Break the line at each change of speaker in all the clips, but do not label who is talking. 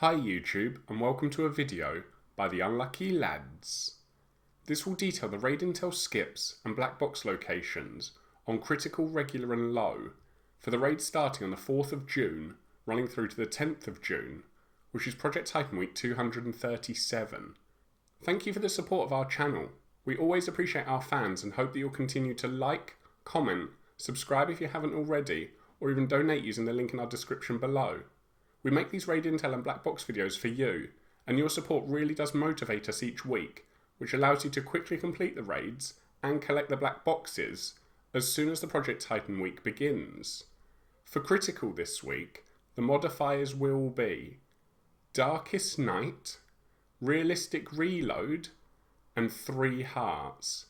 Hi YouTube, and welcome to a video by the Unlucky Lads. This will detail the raid intel skips and black box locations on critical, regular and low for the raid starting on the 4th of June running through to the 10th of June, which is Project Titan Week 237. Thank you for the support of our channel. We always appreciate our fans and hope that you'll continue to like, comment, subscribe if you haven't already, or even donate using the link in our description below. We make these raid intel and black box videos for you, and your support really does motivate us each week, which allows you to quickly complete the raids and collect the black boxes as soon as the Project Titan week begins. For critical this week, the modifiers will be Darkest Night, Realistic Reload, and 3 hearts.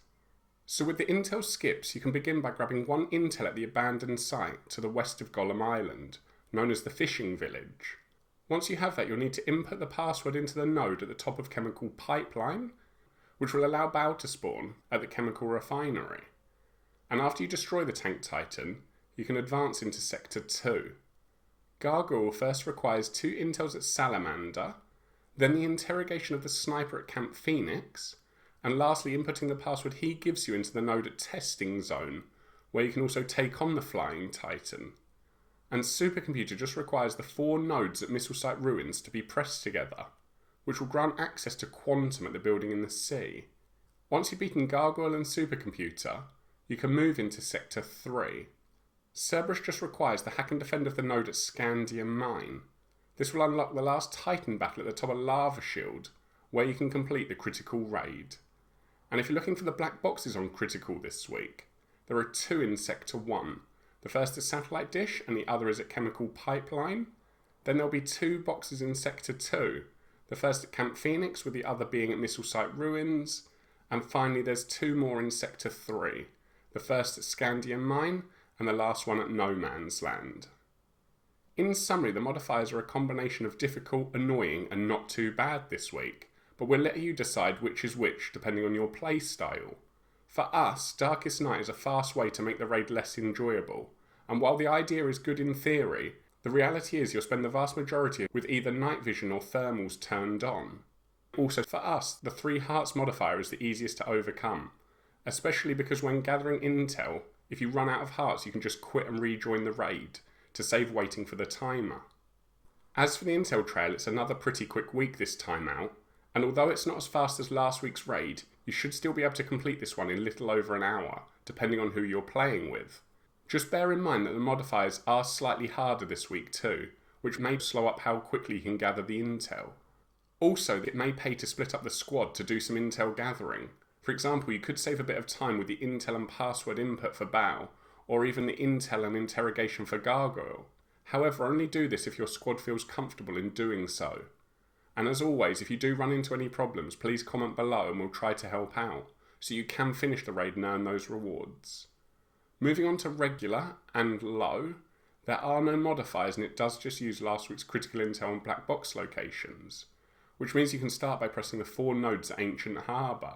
So with the intel skips, you can begin by grabbing one intel at the abandoned site to the west of Golem Island, known as the Fishing Village. Once you have that, you'll need to input the password into the node at the top of Chemical Pipeline, which will allow Baal to spawn at the Chemical Refinery. And after you destroy the Tank Titan, you can advance into Sector 2. Gargoyle first requires 2 intels at Salamander, then the interrogation of the sniper at Camp Phoenix, and lastly inputting the password he gives you into the node at Testing Zone, where you can also take on the Flying Titan. And Supercomputer just requires the 4 nodes at Missile Site Ruins to be pressed together, which will grant access to Quantum at the building in the sea. Once you've beaten Gargoyle and Supercomputer, you can move into Sector 3. Cerberus just requires the hack and defend of the node at Scandium Mine. This will unlock the last Titan battle at the top of Lava Shield, where you can complete the critical raid. And if you're looking for the black boxes on critical this week, there are 2 in Sector 1. The first is Satellite Dish and the other is at Chemical Pipeline. Then there'll be 2 boxes in Sector 2. The first at Camp Phoenix with the other being at Missile Site Ruins. And finally there's 2 more in Sector 3. The first at Scandium Mine and the last one at No Man's Land. In summary, the modifiers are a combination of difficult, annoying and not too bad this week, but we'll let you decide which is which depending on your play style. For us, Darkest Night is a fast way to make the raid less enjoyable, and while the idea is good in theory, the reality is you'll spend the vast majority with either night vision or thermals turned on. Also for us, the 3 hearts modifier is the easiest to overcome, especially because when gathering intel, if you run out of hearts you can just quit and rejoin the raid to save waiting for the timer. As for the intel trail, it's another pretty quick week this time out, and although it's not as fast as last week's raid, you should still be able to complete this one in little over an hour, depending on who you're playing with. Just bear in mind that the modifiers are slightly harder this week too, which may slow up how quickly you can gather the intel. Also, it may pay to split up the squad to do some intel gathering. For example, you could save a bit of time with the intel and password input for Baal, or even the intel and interrogation for Gargoyle. However, only do this if your squad feels comfortable in doing so. And as always, if you do run into any problems, please comment below and we'll try to help out, so you can finish the raid and earn those rewards. Moving on to regular and low, there are no modifiers and it does just use last week's critical intel and black box locations, which means you can start by pressing the 4 nodes at Ancient Harbour.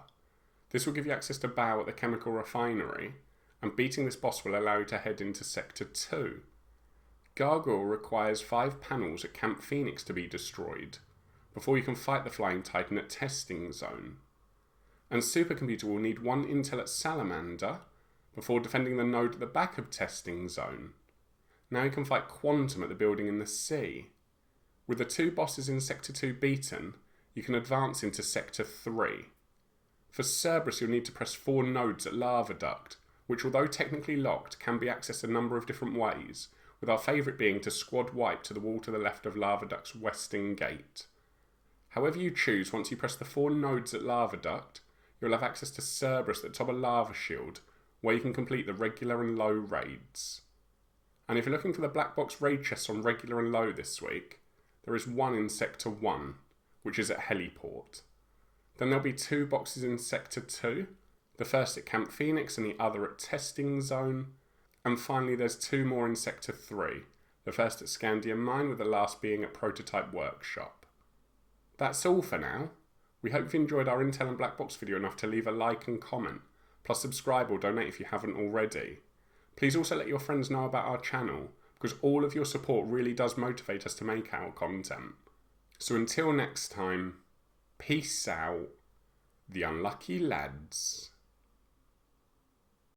This will give you access to Baal at the Chemical Refinery, and beating this boss will allow you to head into Sector 2. Gargoyle requires 5 panels at Camp Phoenix to be destroyed, before you can fight the Flying Titan at Testing Zone. And Supercomputer will need 1 intel at Salamander, before defending the node at the back of Testing Zone. Now you can fight Quantum at the building in the sea. With the 2 bosses in Sector 2 beaten, you can advance into Sector 3. For Cerberus you'll need to press 4 nodes at Lava Duct, which although technically locked can be accessed a number of different ways, with our favourite being to squad wipe to the wall to the left of Lava Duct's western gate. However you choose, once you press the 4 nodes at Lava Duct, you'll have access to Cerberus at the top of Lava Shield, where you can complete the regular and low raids. And if you're looking for the black box raid chests on regular and low this week, there is 1 in Sector 1, which is at Heliport. Then there'll be 2 boxes in Sector 2, the first at Camp Phoenix and the other at Testing Zone, and finally there's 2 more in Sector 3, the first at Scandium Mine with the last being at Prototype Workshop. That's all for now. We hope you enjoyed our intel and black box video enough to leave a like and comment, plus subscribe or donate if you haven't already. Please also let your friends know about our channel, because all of your support really does motivate us to make our content. So until next time, peace out, the unlucky lads.